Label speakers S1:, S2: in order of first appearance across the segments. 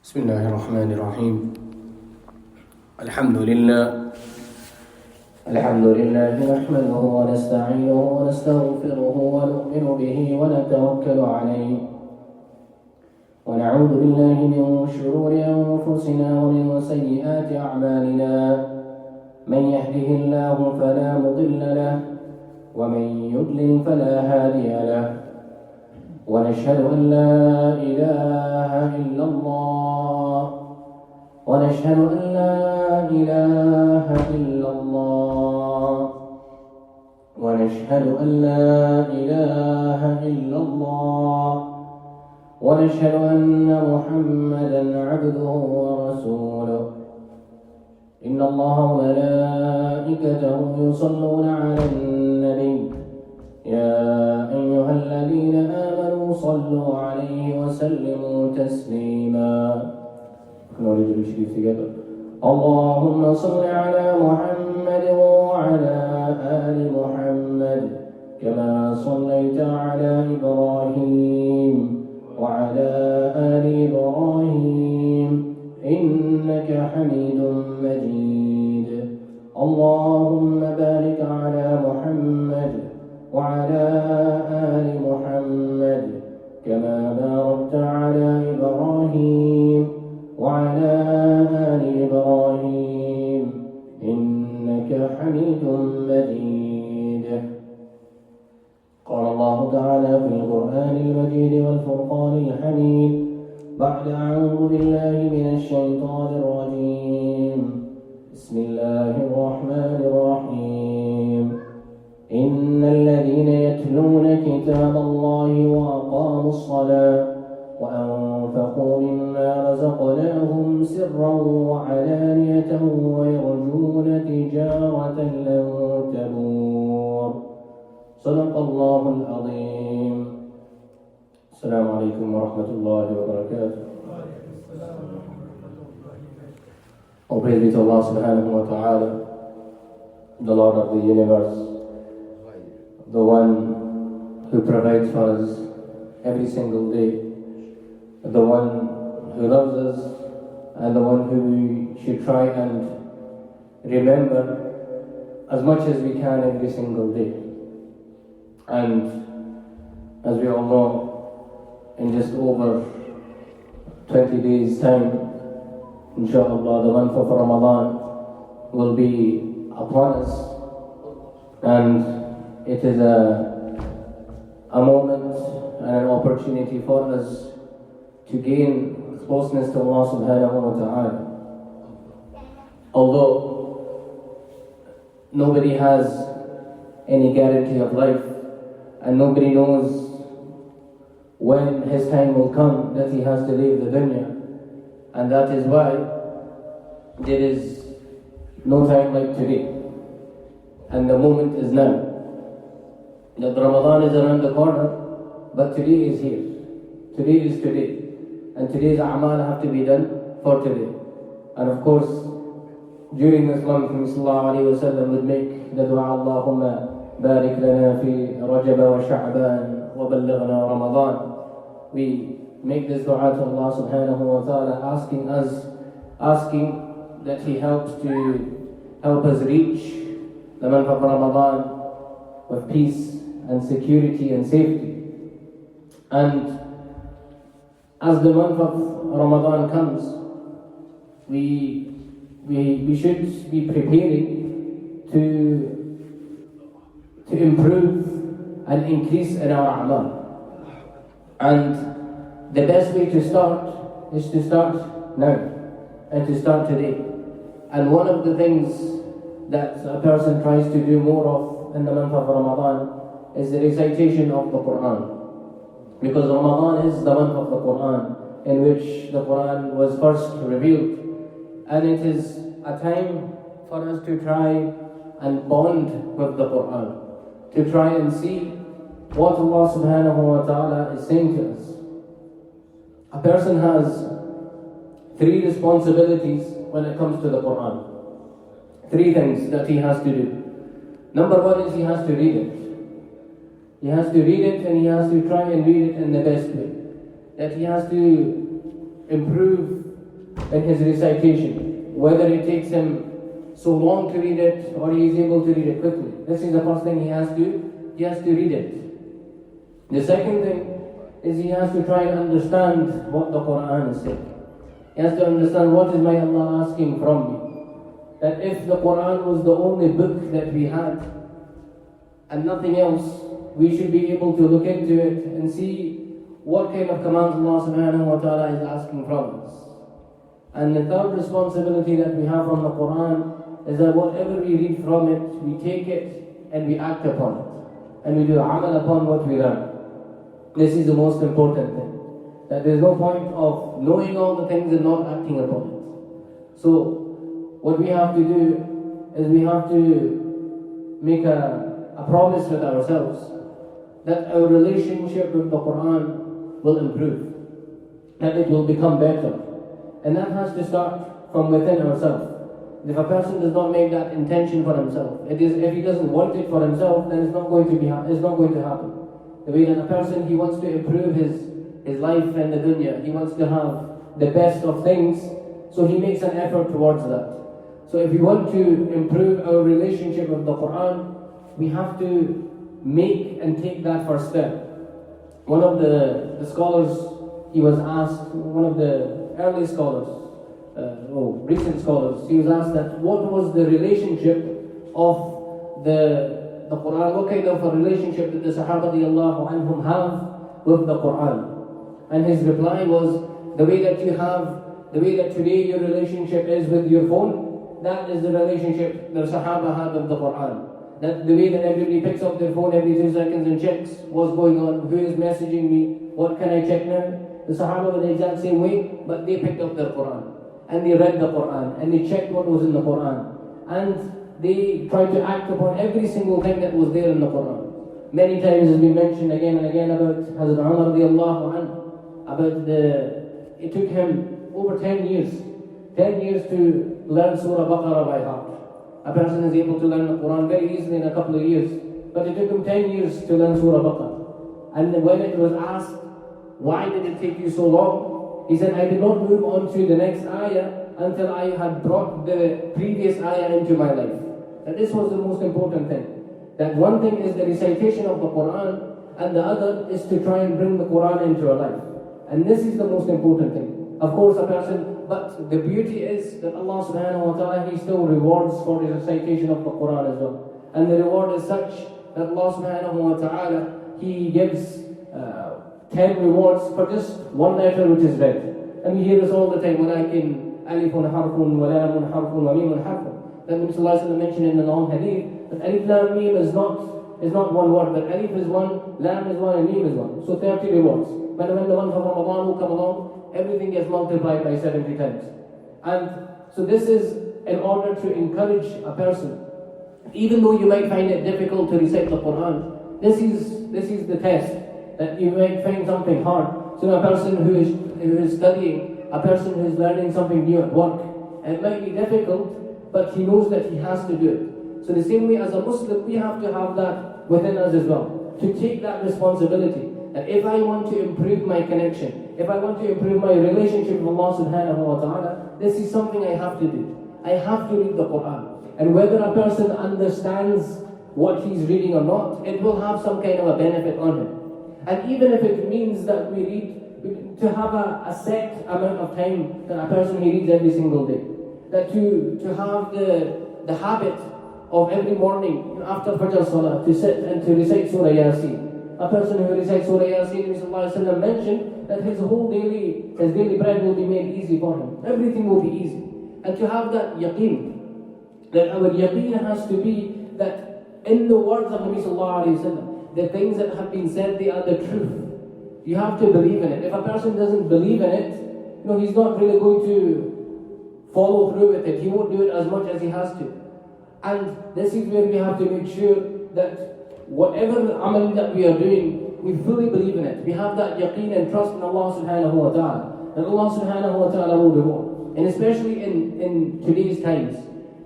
S1: بسم الله الرحمن الرحيم. الحمد لله نحمده ونستعينه ونستغفره ونؤمن به ونتوكل عليه ونعوذ بالله من شرور أنفسنا ومن سيئات أعمالنا. من يهده الله فلا مضل له ومن يضلل فلا هادي له. ونشهد أن لا إله إلا الله ونشهد أن لا إله إلا الله ونشهد أن لا إله إلا الله ونشهد أن محمدا عبده ورسوله. إن الله وملائكته يصلون على النبي يا أيها الذين آمنوا صلوا عليه وسلموا تسليما. اللهم صل على محمد وعلى آل محمد كما صليت على إبراهيم وعلى آل إبراهيم إنك حميد مجيد. اللهم بارك على محمد وعلى آل محمد كما باركت على إبراهيم وعلى آل إبراهيم إنك حميد مجيد. قال الله تعالى في القرآن المجيد والفرقان الحميد بعد أعوذ بالله من الشيطان الرجيم. بسم الله الرحمن الرحيم. إن الذين يتلون كتاب الله وأقاموا الصلاة وأنفقوا مما رزقناهم سرا وعلانية ويرجون تجارة لن تبور. صدق الله العظيم. السلام عليكم ورحمة الله وبركاته. All praise be to Allah subhanahu wa ta'ala, the Lord of the universe, the one who provides for us every single day, the one who loves us, and the one who we should try and remember as much as we can every single day. And as we all know, in just over 20 days' time, inshallah, the month of Ramadan will be upon us, and it is a moment and an opportunity for us to gain closeness to Allah subhanahu wa ta'ala. Although nobody has any guarantee of life and nobody knows when his time will come that he has to leave the dunya, and that is why there is no time like today, and the moment is now. That Ramadan is around the corner, but today is here. Today is today. And today's a'mal have to be done for today. And of course, during this month, Nabi sallallahu alayhi wa sallam would make the dua, Allahumma barik lana fi Rajab wa Sha'ban wa ballighna Ramadan. We make this dua to Allah subhanahu wa ta'ala, asking that He help us reach the month of Ramadan with peace and security and safety. And as the month of Ramadan comes, we should be preparing to improve and increase in our a'mal. And the best way to start is to start now and to start today. And one of the things that a person tries to do more of in the month of Ramadan is the recitation of the Quran. Because Ramadan is the month of the Quran, in which the Quran was first revealed. And it is a time for us to try and bond with the Quran, to try and see what Allah subhanahu wa ta'ala is saying to us. A person has three responsibilities when it comes to the Quran. Three things that he has to do. Number one is he has to read it. He has to read it, and he has to try and read it in the best way. That he has to improve in his recitation, whether it takes him so long to read it or he is able to read it quickly. This is the first thing he has to read it. The second thing is he has to try and understand what the Quran is saying. He has to understand what is my Allah asking from me. That if the Quran was the only book that we had and nothing else, we should be able to look into it and see what kind of commands Allah subhanahu wa ta'ala is asking from us. And the third responsibility that we have from the Quran is that whatever we read from it, we take it and we act upon it. And we do amal upon what we learn. This is the most important thing. That there is no point of knowing all the things and not acting upon it. So, what we have to do is we have to make a promise with ourselves that our relationship with the Quran will improve, that it will become better. And that has to start from within ourselves. If a person does not make that intention for himself, if he doesn't want it for himself, then it's not going to happen. The way that a person, he wants to improve his life and the dunya, he wants to have the best of things, so he makes an effort towards that. So if we want to improve our relationship with the Quran, we have to make and take that first step. One of the scholars, he was asked, one of the early scholars, recent scholars, he was asked that what was the relationship of the Quran, what kind of a relationship did the Sahabah radiallahu anhum have with the Quran? And his reply was, the way that today your relationship is with your phone, that is the relationship the Sahaba had with the Quran. That the way that everybody picks up their phone every 2 seconds and checks what's going on, who is messaging me, what can I check now? The Sahaba were the exact same way, but they picked up their Quran. And they read the Quran, and they checked what was in the Quran. And they tried to act upon every single thing that was there in the Quran. Many times has been mentioned again and again about Hazrat Umar radiallahu anhu, about it took him over 10 years to learn Surah Baqarah by heart. A person is able to learn the Quran very easily in a couple of years, but it took him 10 years to learn Surah Baqarah. And when it was asked, why did it take you so long? He said, I did not move on to the next ayah until I had brought the previous ayah into my life. And this was the most important thing. That one thing is the recitation of the Quran, and the other is to try and bring the Quran into your life. And this is the most important thing. Of course, but the beauty is that Allah subhanahu wa ta'ala, He still rewards for the recitation of the Quran as well. And the reward is such that Allah subhanahu wa ta'ala, He gives 10 rewards for just one letter which is read. And we hear this all the time, وَلَكِنْ أَلِفٌ حَرْفٌ وَلَامٌ حَرْفٌ وَمِيمٌ حَرْفٌ. That Nabi Sallallahu Alaihi Wasallam mentioned in the long hadith, that Alif Lam Mim is not one word, but Alif is one, Lam is one, and Mim is one. So 30 rewards. But when the month of Ramadan will come along, everything gets multiplied by 70 times. And so this is in order to encourage a person. Even though you might find it difficult to recite the Quran, this is the test. That you might find something hard. So a person who is studying, a person who is learning something new at work, and it might be difficult, but he knows that he has to do it. So the same way as a Muslim, we have to have that within us as well. To take that responsibility. That if I want to improve my connection, if I want to improve my relationship with Allah subhanahu wa ta'ala, this is something I have to do. I have to read the Quran. And whether a person understands what he's reading or not, it will have some kind of a benefit on him. And even if it means that we read, to have a set amount of time that a person he reads every single day. That to have the habit of every morning after Fajr Salah to sit and to recite Surah Yasin. A person who recites Surah Yasin, Nabi Sallallahu Alaihi Wasallam mentioned that his daily bread will be made easy for him. Everything will be easy. And to have that yaqeen, that our yaqeen has to be that in the words of Nabi Sallallahu Alaihi Wasallam, the things that have been said, they are the truth. You have to believe in it. If a person doesn't believe in it, he's not really going to follow through with it. He won't do it as much as he has to. And this is where we have to make sure that whatever amal that we are doing, we fully believe in it. We have that yaqeen and trust in Allah subhanahu wa ta'ala. That Allah subhanahu wa ta'ala will reward. And especially in today's times.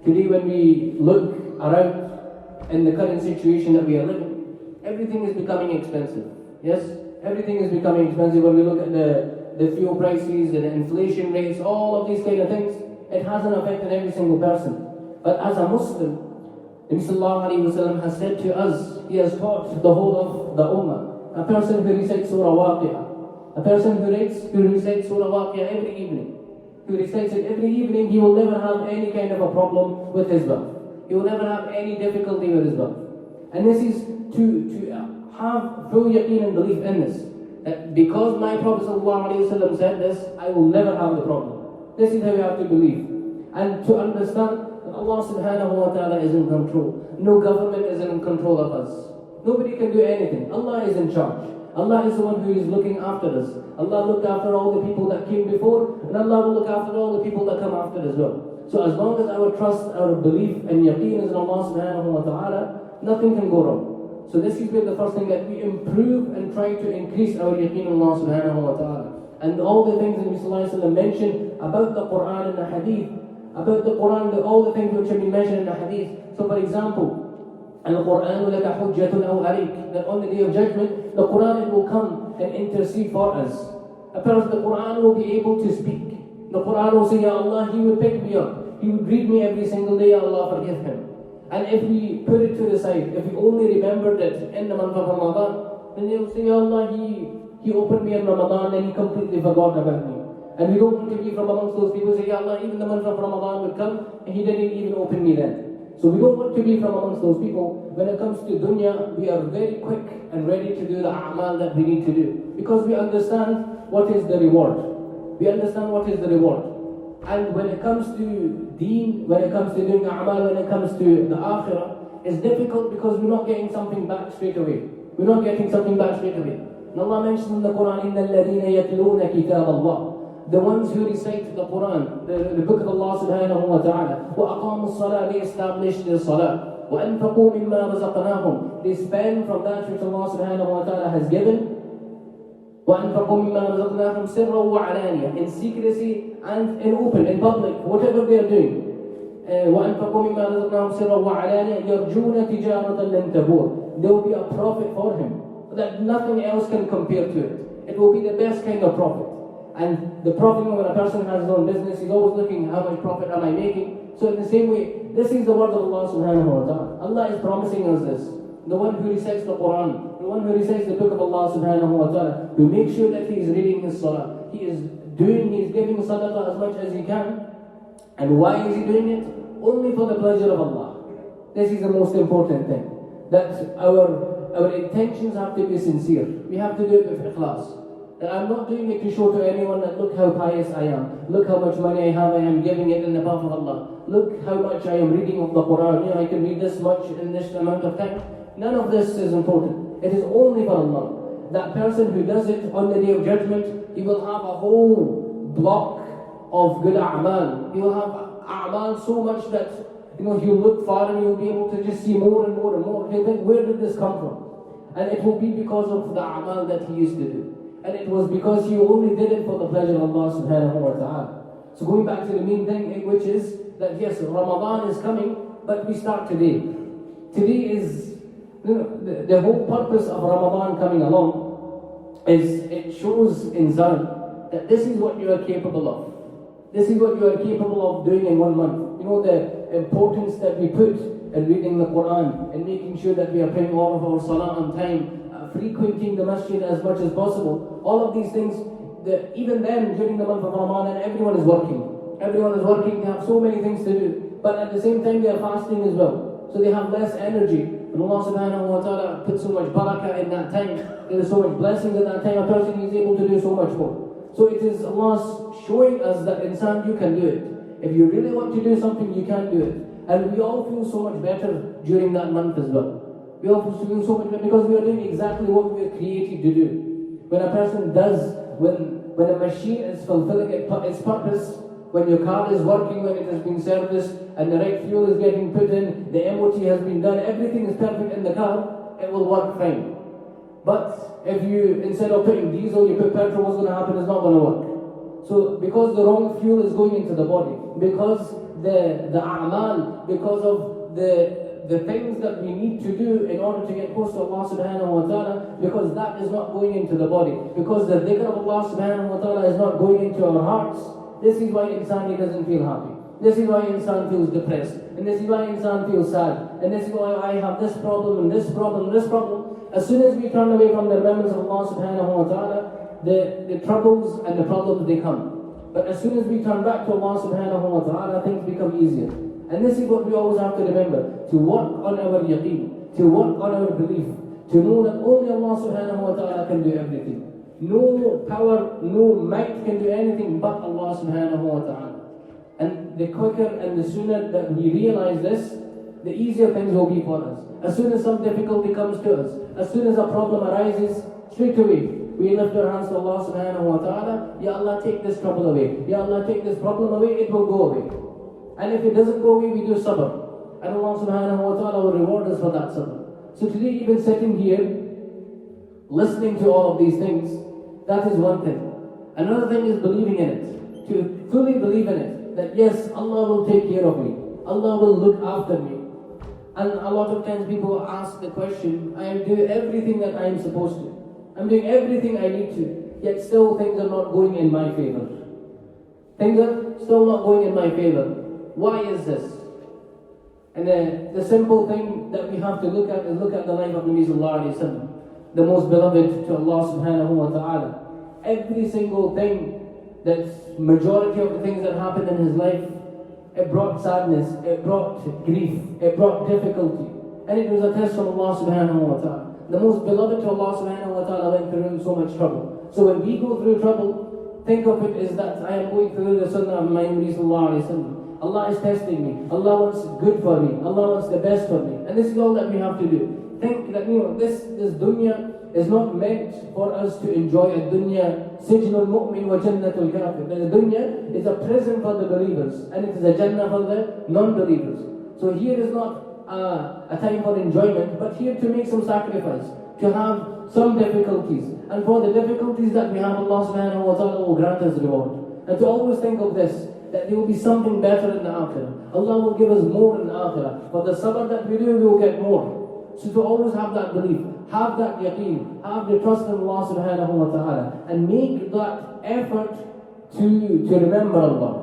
S1: Today when we look around in the current situation that we are living, everything is becoming expensive. Yes? Everything is becoming expensive. When we look at the fuel prices, the inflation rates, all of these kind of things, it has an effect on every single person. But as a Muslim, Nabi Sallallahu Alaihi Wasallam has said to us, he has taught the whole of the Ummah, a person who recites Surah Waqi'ah, a person who recites Surah Waqi'ah every evening, who recites it every evening, he will never have any kind of a problem with his wealth. He will never have any difficulty with his wealth. And this is to have full yaqeen and belief in this. That because my Prophet ﷺ said this, I will never have the problem. This is how you have to believe. And to understand that Allah subhanahu wa ta'ala is in control. No government is in control of us. Nobody can do anything. Allah is in charge. Allah is the one who is looking after us. Allah looked after all the people that came before, and Allah will look after all the people that come after as well. So as long as our trust, our belief and yaqeen is in Allah subhanahu wa ta'ala, nothing can go wrong. So this is where the first thing that we improve and try to increase our yaqeen in Allah subhanahu wa ta'ala. And all the things that Nabi Sallallahu Alaihi Wasallam mentioned about the Quran and the Hadith, about the Quran, all the things which have been mentioned in the Hadith. So for example, Al-Quran لَكَ حُجَّةٌ أَوْ عَلَيْكَ, that on the day of judgment, the Quran it will come and intercede for us. A person, the Quran will be able to speak. The Quran will say, Ya Allah, He will pick me up. He will greet me every single day, Ya Allah, forgive him. And if we put it to the side, if we only remembered it in the month of Ramadan, then they will say, Ya Allah, He opened me in Ramadan and He completely forgot about me. And we don't want to be from amongst those people who say, Ya Allah, even the month of Ramadan would come and He didn't even open me then. So we don't want to be from amongst those people. When it comes to dunya, we are very quick and ready to do the a'mal that we need to do. Because we understand what is the reward. We understand what is the reward. And when it comes to deen, when it comes to doing a'mal, when it comes to the akhirah, it's difficult because we're not getting something back straight away. We're not getting something back straight away. And Allah mentions in the Quran, إِنَّ الَّذِينَ يَتْلُونَ كِتَابَ اللَّهِ, the ones who recite the Quran, the book of Allah subhanahu wa ta'ala, وَأَقَامُوا الصَّلَاةِ, they establish their salah, وَأَنْفَقُوا مِمَّا رَزَقْنَاهُم, they spend from that which Allah subhanahu wa ta'ala has given, وَأَنْفَقُوا مِمَّا رَزَقْنَاهُم سِرًّا وَعَلَانِيَةً, in secrecy and in open, in public, whatever they are doing. وَأَنْفَقُوا مِمَّا رَزَقْنَاهُم سِرًّا وَعَلَانِيَةً يَرْجُونَ تِجَارَةً لَن تَبُورَ, there will be a profit for him that nothing else can compare to it. It will be the best kind of profit. And the profit, when a person has his own business, he's always looking, how much profit am I making? So in the same way, this is the word of Allah subhanahu wa ta'ala. Allah is promising us this. The one who recites the Quran, the one who recites the book of Allah subhanahu wa ta'ala, who makes sure that he is reading his salah. He is giving sadaqah as much as he can. And why is he doing it? Only for the pleasure of Allah. This is the most important thing. That our intentions have to be sincere. We have to do it with ikhlas. And I'm not doing it to show to anyone that look how pious I am. Look how much money I have, I am giving it in the path of Allah. Look how much I am reading of the Quran. I can read this much in this amount of time. None of this is important. It is only for Allah. That person who does it on the day of judgment, he will have a whole block of good a'mal. He will have a'mal so much that he'll look far and he'll be able to just see more and more and more. He'll think, where did this come from? And it will be because of the a'mal that he used to do. And it was because he only did it for the pleasure of Allah subhanahu wa ta'ala. So going back to the main thing, which is that yes, Ramadan is coming, but we start today. Today is, the whole purpose of Ramadan coming along is it shows in Zan that this is what you are capable of. This is what you are capable of doing in 1 month. The importance that we put in reading the Quran and making sure that we are praying all of our salah on time, frequenting the masjid as much as possible. All of these things, even then during the month of Ramadan, everyone is working. Everyone is working, they have so many things to do. But at the same time, they are fasting as well. So they have less energy. And Allah subhanahu wa ta'ala put so much barakah in that time. There is so much blessings in that time. A person is able to do so much more. So it is Allah showing us that insan, you can do it. If you really want to do something, you can do it. And we all feel so much better during that month as well. We all feel so much better because we are doing exactly what we are created to do. When a person does, when a machine is fulfilling its purpose, when your car is working, when it has been serviced, and the right fuel is getting put in, the MOT has been done, everything is perfect in the car, it will work fine. But if you, instead of putting diesel, you put petrol, what's going to happen? It's not going to work. So because the wrong fuel is going into the body, because the a'mal, because of the the things that we need to do in order to get close to Allah subhanahu wa ta'ala, because that is not going into the body, because the dhikr of Allah subhanahu wa ta'ala is not going into our hearts. This is why insan doesn't feel happy. This is why insan feels depressed. And this is why insan feels sad. And this is why I have this problem and this problem and this problem. As soon as we turn away from the remembrance of Allah subhanahu wa ta'ala, the troubles and the problems, they come. But as soon as we turn back to Allah subhanahu wa ta'ala, things become easier. And this is what we always have to remember. To work on our yaqeen. To work on our belief. To know that only Allah subhanahu wa ta'ala can do everything. No power, no might can do anything but Allah subhanahu wa ta'ala. And the quicker and the sooner that we realize this, the easier things will be for us. As soon as some difficulty comes to us, as soon as a problem arises, straight away, we lift our hands to Allah subhanahu wa ta'ala. Ya Allah, take this trouble away. Ya Allah, take this problem away, it will go away. And if it doesn't go away, we do sabr. And Allah subhanahu wa ta'ala will reward us for that sabr. So today, even sitting here, listening to all of these things, that is one thing. Another thing is believing in it. To fully believe in it. That yes, Allah will take care of me. Allah will look after me. And a lot of times people ask the question, I am doing everything that I am supposed to. I'm doing everything I need to. Yet still things are not going in my favor. Things are still not going in my favor. Why is this? And the simple thing that we have to look at is look at the life of Nabi sallallahu alayhi wa sallam, the most beloved to Allah subhanahu wa ta'ala. Every single thing, that majority of the things that happened in his life, it brought sadness, it brought grief, it brought difficulty. And it was a test from Allah subhanahu wa ta'ala. The most beloved to Allah subhanahu wa ta'ala went through so much trouble. So when we go through trouble, think of it as that I am going through the sunnah of my Nabi sallallahu alayhi wa sallam. Allah is testing me. Allah wants good for me. Allah wants the best for me. And this is all that we have to do. Think that, this dunya is not meant for us to enjoy a dunya, sijnul mu'min wa jannatul kafir. The dunya is a prison for the believers, and it is a jannah for the non-believers. So here is not a time for enjoyment, but here to make some sacrifice, to have some difficulties. And for the difficulties that we have, Allah subhanahu wa ta'ala will grant us reward. And to always think of this, that there will be something better in the akhirah. Allah will give us more in the akhirah. For the sabr that we do, we will get more. So to always have that belief, have that yaqeen, have the trust in Allah subhanahu wa ta'ala, and make that effort to remember Allah.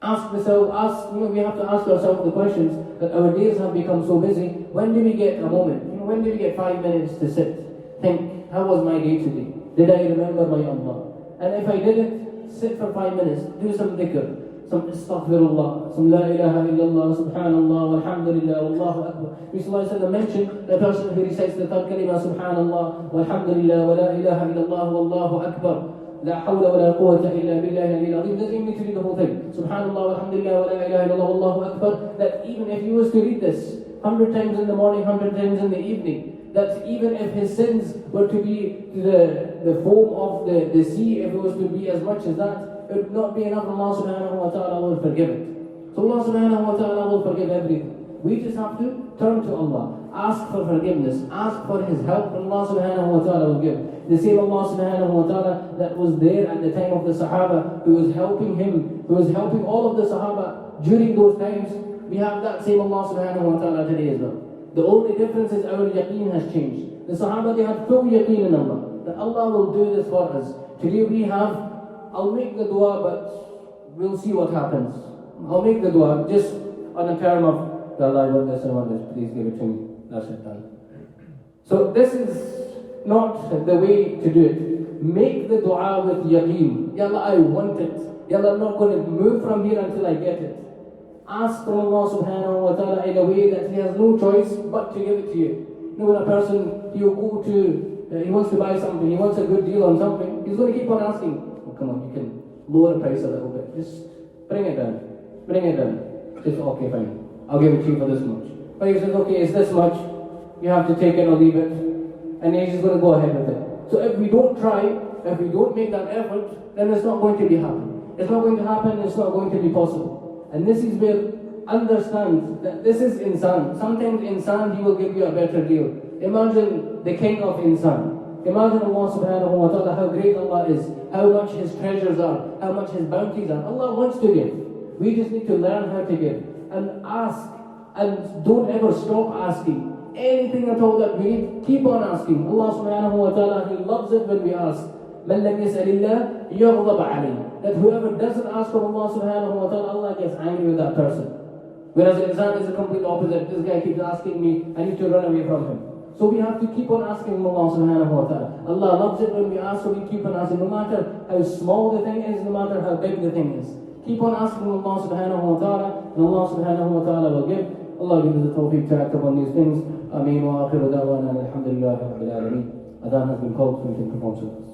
S1: We have to ask ourselves the questions that our days have become so busy. When do we get a moment? When do we get 5 minutes to sit? Think, how was my day today? Did I remember my Allah? And if I didn't, sit for 5 minutes, do some dhikr. Some astaghfirullah, some la ilaha illallah, subhanallah, walhamdulillah, wallahu akbar. Rasulullah mentioned the person who recites the third kalima, subhanallah, walhamdulillah, wa la ilaha illallah, wallahu akbar. La hawla wa la quwwata illa billahi al-azim. Doesn't even need to read the whole thing. Subhanallah, walhamdulillah, wa la ilaha illallah, wallahu akbar. That even if he was to read this 100 times in the morning, 100 times in the evening, that even if his sins were to be the foam of the sea, if it was to be as much as that, it would not be enough. Allah subhanahu wa ta'ala will forgive it. So Allah subhanahu wa ta'ala will forgive everything. We just have to turn to Allah, ask for forgiveness, ask for His help, and Allah subhanahu wa ta'ala will give. The same Allah subhanahu wa ta'ala that was there at the time of the Sahabah, who was helping him, who was helping all of the Sahabah during those times, we have that same Allah subhanahu wa ta'ala today as well. The only difference is our yaqeen has changed. The Sahabah, they had full yaqeen in Allah, that Allah will do this for us. Today we have, I'll make the dua, but we'll see what happens. I'll make the dua just on a term of, Allah, I want this, I want this, please give it to me. That's it, done. So this is not the way to do it. Make the dua with yaqeen. Ya Allah, I want it. Ya Allah, I'm not going to move from here until I get it. Ask from Allah subhanahu wa ta'ala in a way that He has no choice but to give it to you. When a person, he wants to buy something, he wants a good deal on something, he's going to keep on asking, come on, you can lower the price a little bit. Just bring it down. Bring it down. Just, okay, fine. I'll give it to you for this much. But he says, okay, it's this much. You have to take it or leave it. And he's just going to go ahead with it. So if we don't try, if we don't make that effort, then it's not going to be happen. It's not going to happen, it's not going to be possible. And this is where understand that this is insan. Sometimes insan, he will give you a better deal. Imagine the king of insan. Imagine Allah subhanahu wa ta'ala, how great Allah is, how much His treasures are, how much His bounties are. Allah wants to give. We just need to learn how to give. And ask And don't ever stop asking. Anything at all that we need, keep on asking. Allah subhanahu wa ta'ala, He loves it when we ask. مَنْ لَمْ يَسْأَلِ اللَّهِ يَغْضَبَ عَلَيْهِ. That whoever doesn't ask from Allah subhanahu wa ta'ala, Allah gets angry with that person. Whereas the insan is the complete opposite. This guy keeps asking me, I need to run away from him. So we have to keep on asking Allah subhanahu wa ta'ala. Allah loves it when we ask, so we keep on asking. No matter how small the thing is, no matter how big the thing is. Keep on asking Allah subhanahu wa ta'ala, and Allah subhanahu wa ta'ala will give. Allah give us the tawfiq to act upon these things. Ameen wa akhiru da'wana alhamdulillahi rabbil alameen. Adhan has been called, so we can perform service.